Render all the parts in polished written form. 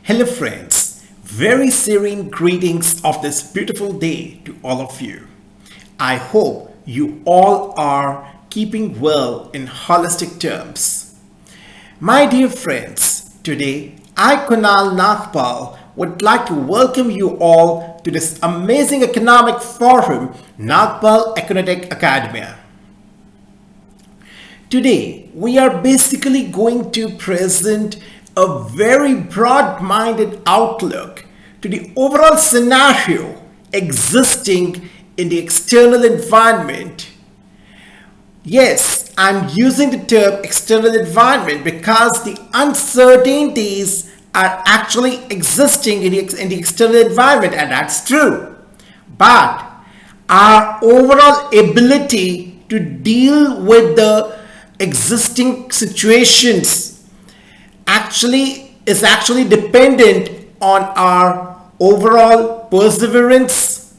Hello friends, very serene greetings of this beautiful day to all of you. I hope you all are keeping well in holistic terms. My dear friends, today I Kunal Nagpal would like to welcome you all to this amazing economic forum, Nagpal Economic Academy. Today we are basically going to present a very broad-minded outlook to the overall scenario existing in the external environment. Yes, I'm using the term external environment because the uncertainties are actually existing in the external environment, and that's true. But our overall ability to deal with the existing situations is actually dependent on our overall perseverance,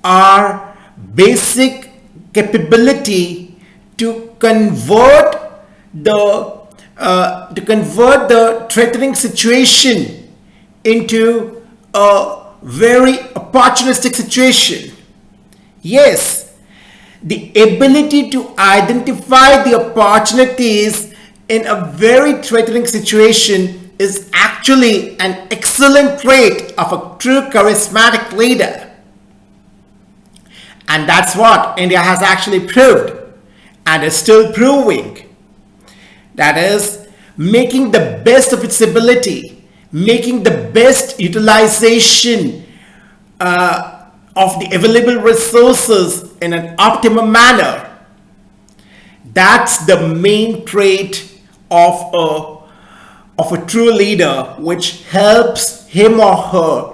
our basic capability to convert the threatening situation into a very opportunistic situation. Yes, the ability to identify the opportunities in a very threatening situation is actually an excellent trait of a true charismatic leader. And that's what India has actually proved and is still proving. That is, making the best of its ability, making the best utilization of the available resources in an optimum manner. That's the main trait of a true leader, which helps him or her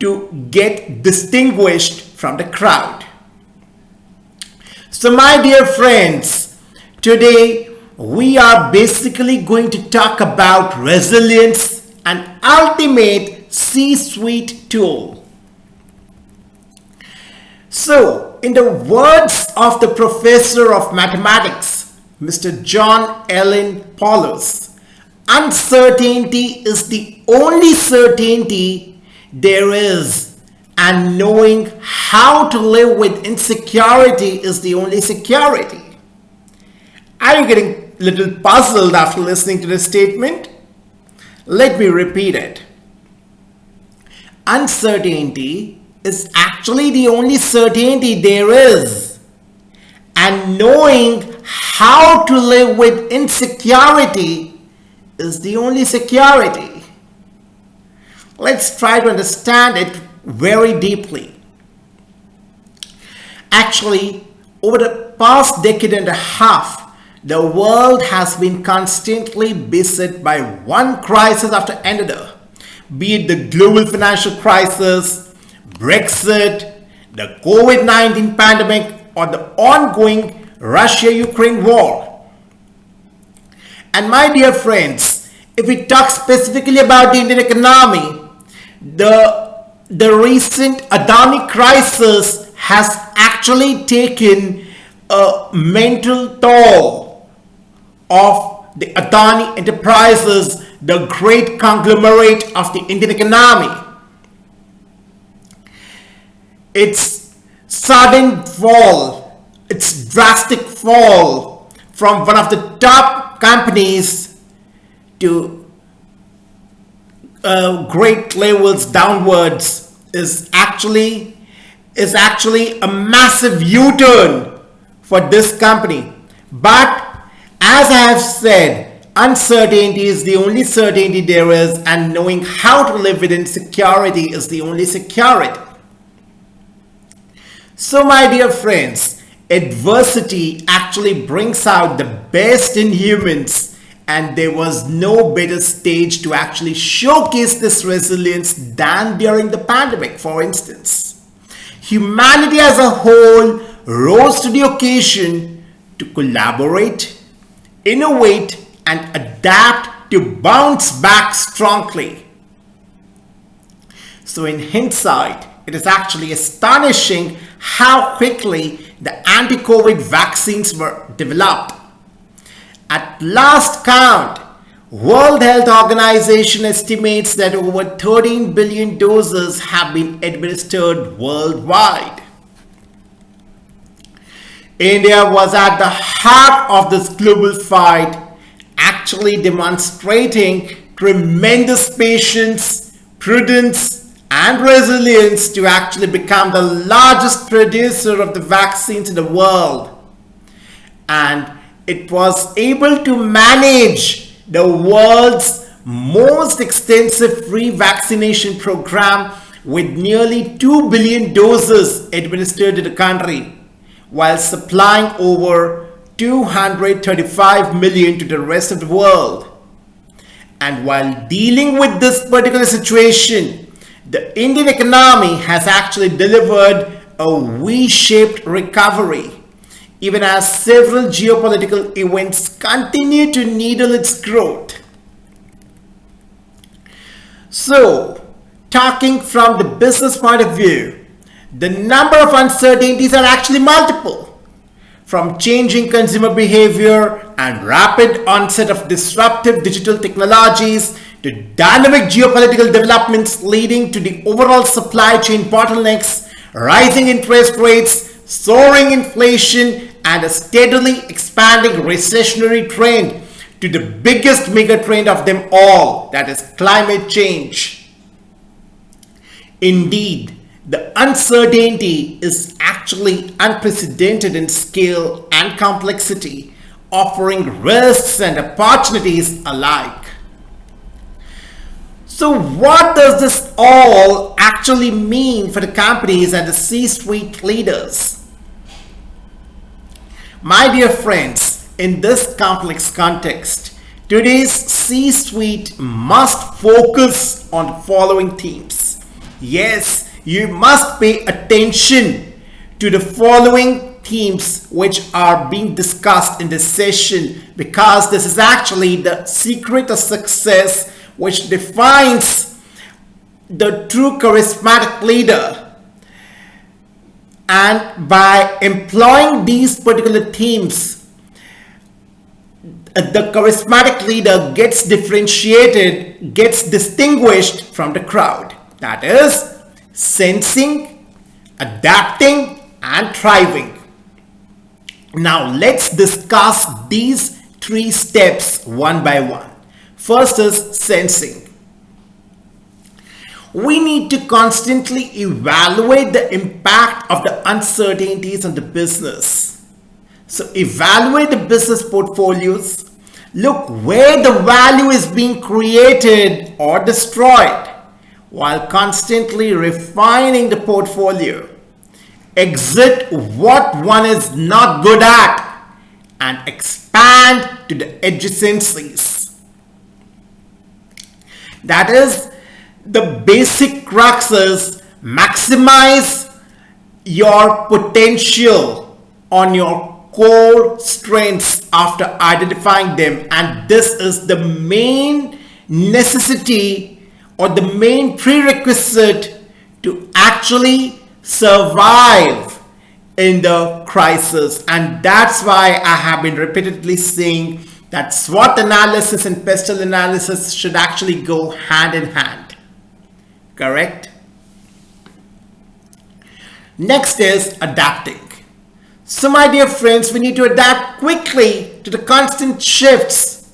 to get distinguished from the crowd. So my dear friends, today we are basically going to talk about resilience, an ultimate C-suite tool. So, in the words of the professor of mathematics, Mr. John Allen Paulus, uncertainty is the only certainty there is, and knowing how to live with insecurity is the only security. Are you getting a little puzzled after listening to this statement? Let me repeat it. Uncertainty is actually the only certainty there is, and knowing how to live with insecurity is the only security. Let's try to understand it very deeply. Actually, over the past decade and a half, the world has been constantly beset by one crisis after another, be it the global financial crisis, Brexit, the COVID-19 pandemic, or the ongoing Russia-Ukraine war. And my dear friends, if we talk specifically about the Indian economy, the recent Adani crisis has actually taken a mental toll of the Adani Enterprises, the great conglomerate of the Indian economy. Its sudden fall, its drastic fall from one of the top companies to great levels downwards is actually a massive U-turn for this company. But as I have said, uncertainty is the only certainty there is, and knowing how to live with insecurity is the only security. So my dear friends, adversity actually brings out the best in humans, and there was no better stage to actually showcase this resilience than during the pandemic, for instance. Humanity as a whole rose to the occasion to collaborate, innovate, and adapt to bounce back strongly. So in hindsight, it is actually astonishing how quickly the anti-COVID vaccines were developed. At last count, World Health Organization estimates that over 13 billion doses have been administered worldwide. India was at the heart of this global fight, actually demonstrating tremendous patience, prudence, and resilience to actually become the largest producer of the vaccines in the world. And it was able to manage the world's most extensive free vaccination program with nearly 2 billion doses administered to the country, while supplying over 235 million to the rest of the world. And while dealing with this particular situation, the Indian economy has actually delivered a V-shaped recovery, even as several geopolitical events continue to needle its growth. So, talking from the business point of view, the number of uncertainties are actually multiple, from changing consumer behavior and rapid onset of disruptive digital technologies to dynamic geopolitical developments leading to the overall supply chain bottlenecks, rising interest rates, soaring inflation, and a steadily expanding recessionary trend to the biggest mega trend of them all, that is climate change. Indeed, the uncertainty is actually unprecedented in scale and complexity, offering risks and opportunities alike. So what does this all actually mean for the companies and the C-suite leaders? My dear friends, in this complex context, today's C-suite must focus on the following themes. Yes, you must pay attention to the following themes which are being discussed in this session, because this is actually the secret of success which defines the true charismatic leader. And by employing these particular themes, the charismatic leader gets differentiated, gets distinguished from the crowd. That is, sensing, adapting, and thriving. Now let's discuss these three steps one by one. First is sensing. We need to constantly evaluate the impact of the uncertainties on the business. So evaluate the business portfolios, look where the value is being created or destroyed, while constantly refining the portfolio. Exit what one is not good at and expand to the adjacencies. That is, the basic crux is maximize your potential on your core strengths after identifying them, and this is the main necessity or the main prerequisite to actually survive in the crisis. And that's why I have been repeatedly saying that SWOT analysis and pestle analysis should actually go hand in hand. Correct? Next is adapting. So my dear friends, we need to adapt quickly to the constant shifts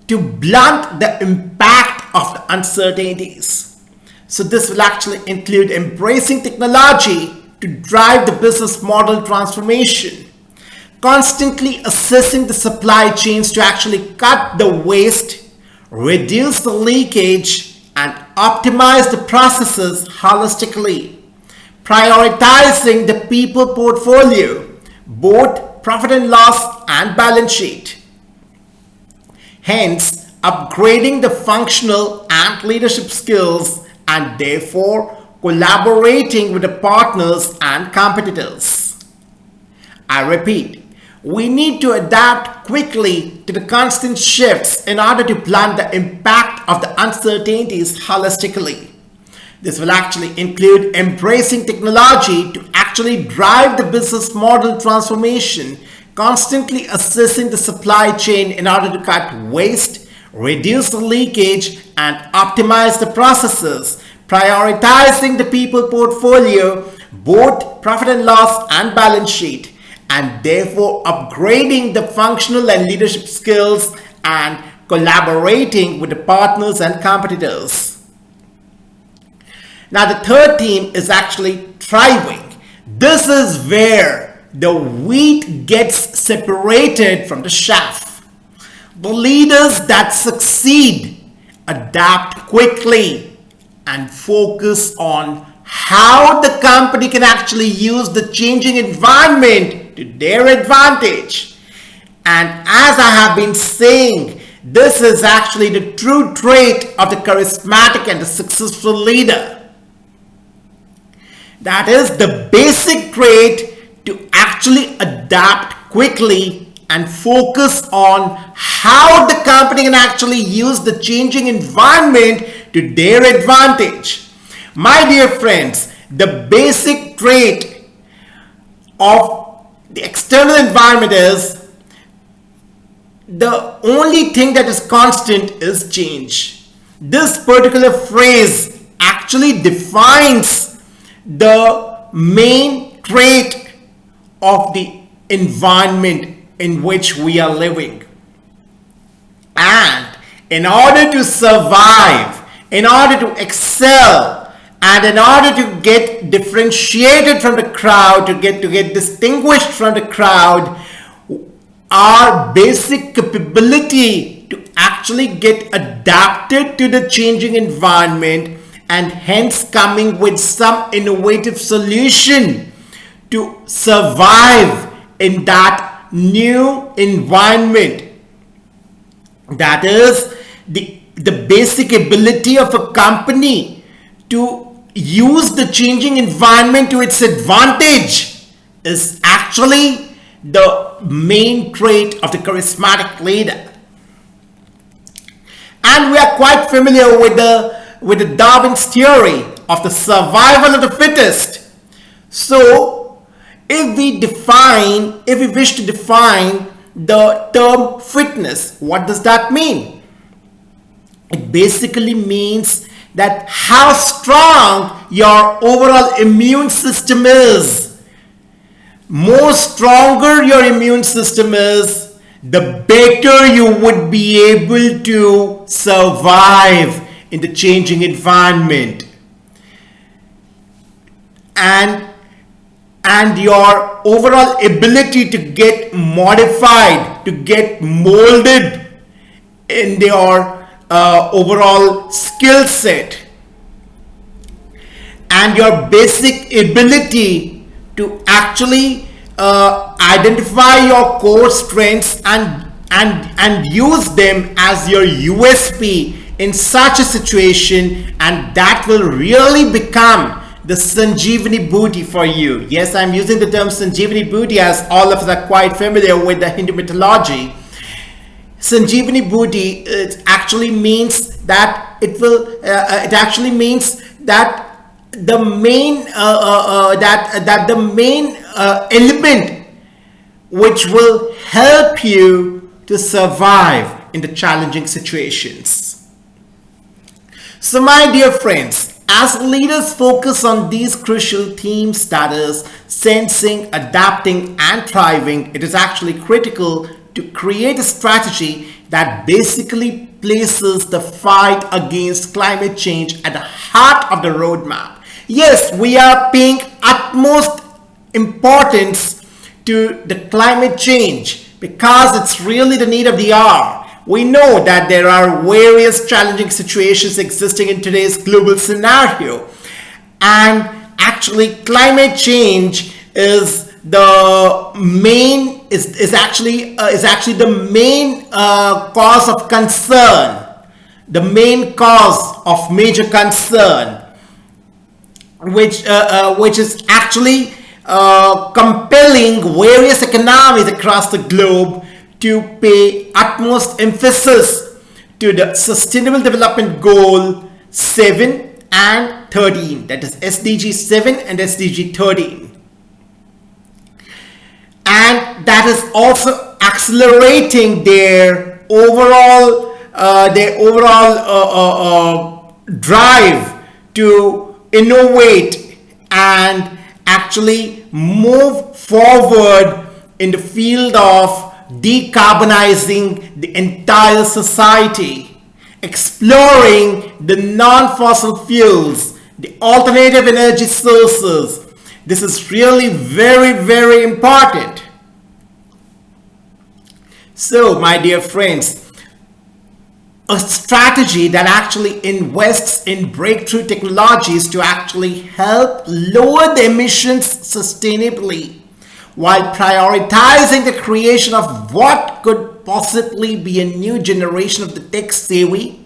to blunt the impact of the uncertainties. So this will actually include embracing technology to drive the business model transformation, constantly assessing the supply chains to actually cut the waste, reduce the leakage, and optimize the processes holistically, prioritizing the people portfolio, both profit and loss and balance sheet. Hence, upgrading the functional and leadership skills, and therefore collaborating with the partners and competitors. I repeat, we need to adapt quickly to the constant shifts in order to blunt the impact of the uncertainties holistically. This will actually include embracing technology to actually drive the business model transformation, constantly assessing the supply chain in order to cut waste, reduce the leakage, and optimize the processes, prioritizing the people portfolio, both profit and loss and balance sheet, and therefore upgrading the functional and leadership skills and collaborating with the partners and competitors. Now the third theme is actually thriving. This is where the wheat gets separated from the chaff. The leaders that succeed adapt quickly and focus on how the company can actually use the changing environment to their advantage. And as I have been saying, this is actually the true trait of the charismatic and the successful leader. That is the basic trait to actually adapt quickly and focus on how the company can actually use the changing environment to their advantage. My dear friends, the basic trait of the external environment is the only thing that is constant is change. This particular phrase actually defines the main trait of the environment in which we are living. And in order to survive, in order to excel, and in order to get differentiated from the crowd, to get distinguished from the crowd, our basic capability to actually get adapted to the changing environment and hence coming with some innovative solution to survive in that new environment. That is the basic ability of a company to use the changing environment to its advantage is actually the main trait of the charismatic leader. And we are quite familiar with the Darwin's theory of the survival of the fittest. So if we wish to define the term fitness, what does that mean? It basically means that how strong your overall immune system is. More stronger your immune system is, the better you would be able to survive in the changing environment. And your overall ability to get modified, to get molded in your overall skill set, and your basic ability to actually identify your core strengths and use them as your USP in such a situation, and that will really become the Sanjeevani booty for you. Yes, I'm using the term Sanjeevani booty as all of us are quite familiar with the Hindu mythology. Sanjeevani booty, it actually means that the main element which will help you to survive in the challenging situations. So my dear friends, as leaders focus on these crucial themes, that is sensing, adapting and thriving, it is actually critical to create a strategy that basically places the fight against climate change at the heart of the roadmap. Yes, we are paying utmost importance to the climate change because it's really the need of the hour. We know that there are various challenging situations existing in today's global scenario, and actually climate change is the main the main cause of concern, the main cause of major concern, which is actually compelling various economies across the globe to pay utmost emphasis to the Sustainable Development Goal 7 and 13, that is SDG 7 and SDG 13. And that is also accelerating their overall their overall drive to innovate and actually move forward in the field of decarbonizing the entire society, exploring the non-fossil fuels, the alternative energy sources. This is really very, very important. So, my dear friends, a strategy that actually invests in breakthrough technologies to actually help lower the emissions sustainably while prioritizing the creation of what could possibly be a new generation of the tech-savvy,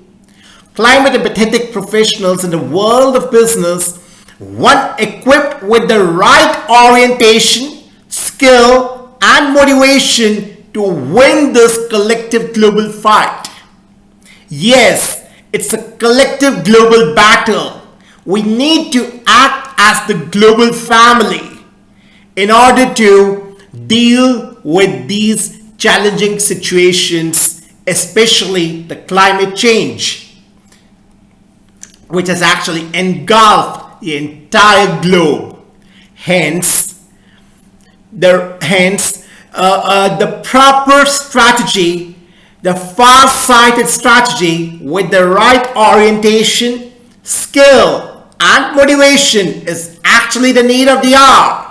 climate-empathetic professionals in the world of business, one equipped with the right orientation, skill, and motivation to win this collective global fight. Yes, it's a collective global battle. We need to act as the global family in order to deal with these challenging situations, especially the climate change, which has actually engulfed the entire globe. Hence, the proper strategy, the far-sighted strategy with the right orientation, skill, and motivation is actually the need of the hour.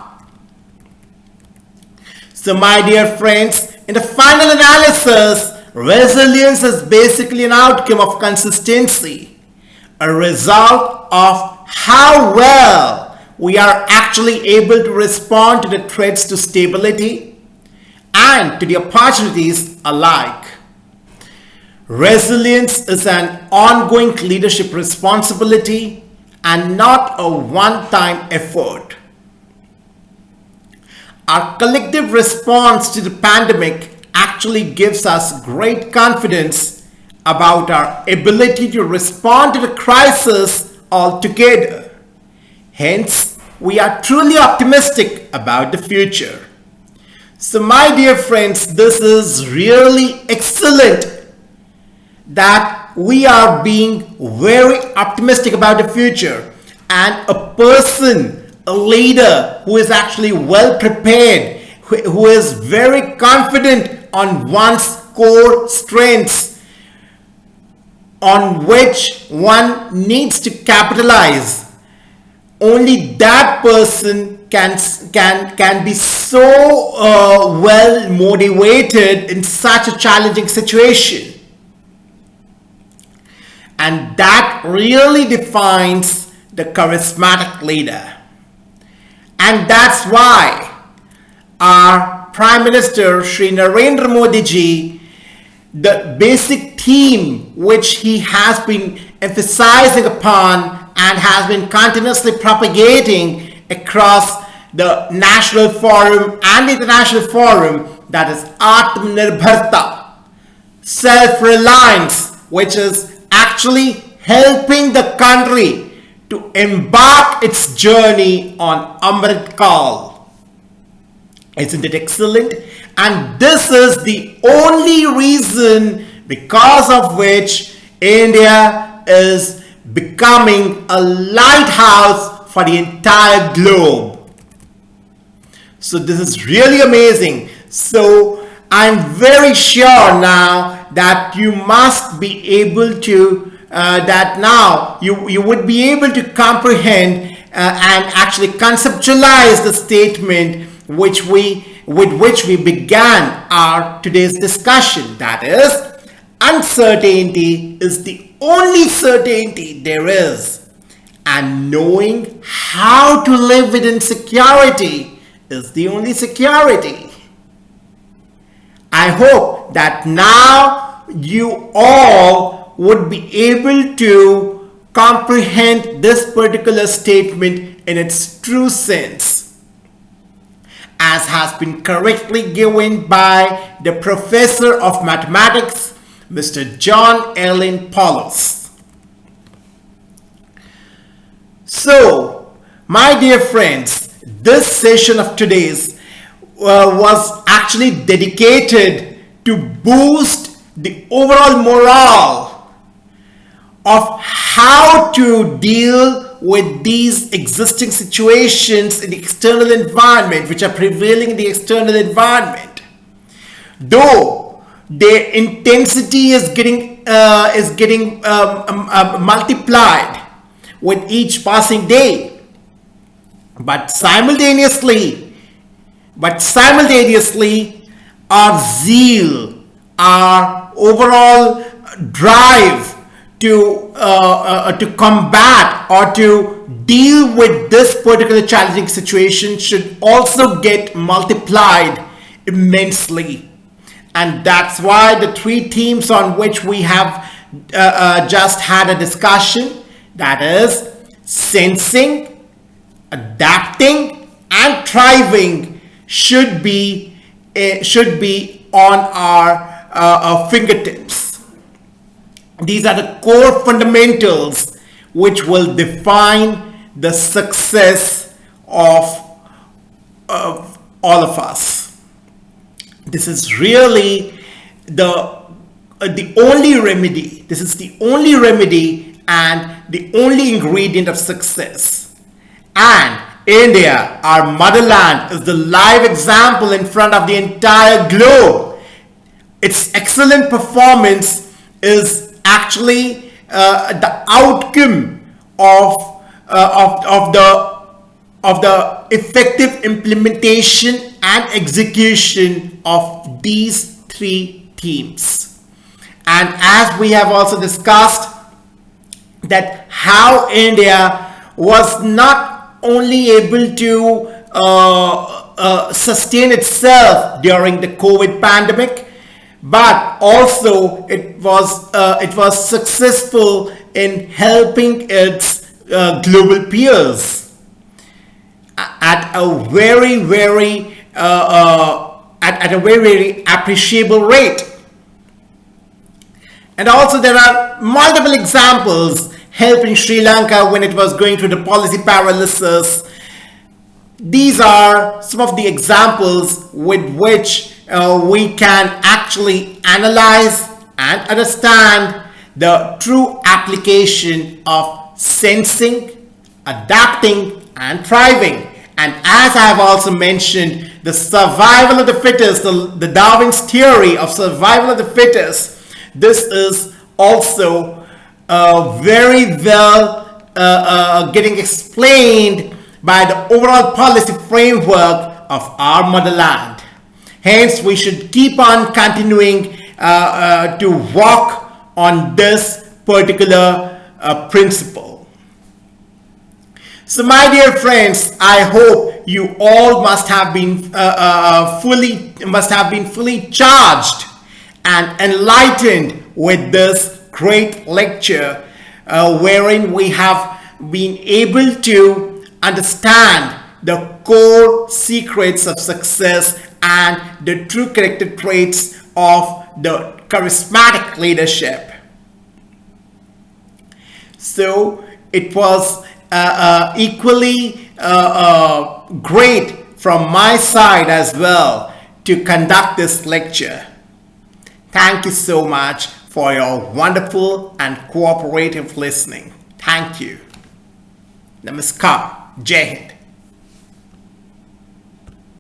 So, my dear friends, in the final analysis, resilience is basically an outcome of consistency, a result of how well we are actually able to respond to the threats to stability and to the opportunities alike. Resilience is an ongoing leadership responsibility and not a one-time effort. Our collective response to the pandemic actually gives us great confidence about our ability to respond to the crisis altogether. Hence, we are truly optimistic about the future. So, my dear friends, this is really excellent that we are being very optimistic about the future, and a leader who is actually well prepared, who is very confident on one's core strengths on which one needs to capitalize. Only that person can be so well motivated in such a challenging situation. And that really defines the charismatic leader. And that's why our Prime Minister Shri Narendra Modi ji, the basic theme which he has been emphasizing upon and has been continuously propagating across the national forum and international forum, that is Atmanirbharta, self-reliance, which is actually helping the country to embark its journey on Amrit Kal. Isn't it excellent? And this is the only reason because of which India is becoming a lighthouse for the entire globe. So this is really amazing. So I'm very sure now that you must be able to that now you would be able to comprehend and actually conceptualize the statement with which we began our today's discussion. That is, uncertainty is the only certainty there is, and knowing how to live with insecurity is the only security. I hope that now you all would be able to comprehend this particular statement in its true sense, as has been correctly given by the Professor of Mathematics, Mr. John Ellen Paulus. So, my dear friends, this session of today's was actually dedicated to boost the overall morale of how to deal with these existing situations in the external environment, which are prevailing in the external environment. Though their intensity is getting multiplied with each passing day, but simultaneously, our zeal, our overall drive to combat or to deal with this particular challenging situation should also get multiplied immensely. And that's why the three themes on which we have just had a discussion, that is sensing, adapting, and thriving, should be on our fingertips. These are the core fundamentals which will define the success of all of us. This is really the only remedy. This is the only remedy and the only ingredient of success. And India, our motherland, is the live example in front of the entire globe. Its excellent performance is actually the outcome of the effective implementation and execution of these three themes. And as we have also discussed, that how India was not only able to sustain itself during the COVID pandemic, but also it was successful in helping its global peers at a very appreciable rate. And also there are multiple examples helping Sri Lanka when it was going through the policy paralysis. These are some of the examples with which we can actually analyze and understand the true application of sensing, adapting, and thriving. And as I have also mentioned, the survival of the fittest, the Darwin's theory of survival of the fittest, this is also very well getting explained by the overall policy framework of our motherland. Hence, we should keep on continuing to work on this particular principle. So my dear friends, I hope you all must have been fully charged and enlightened with this great lecture, wherein we have been able to understand the core secrets of success and the true character traits of the charismatic leadership. So it was equally great from my side as well to conduct this lecture. Thank you so much for your wonderful and cooperative listening. Thank you. Namaskar. Jai Hind.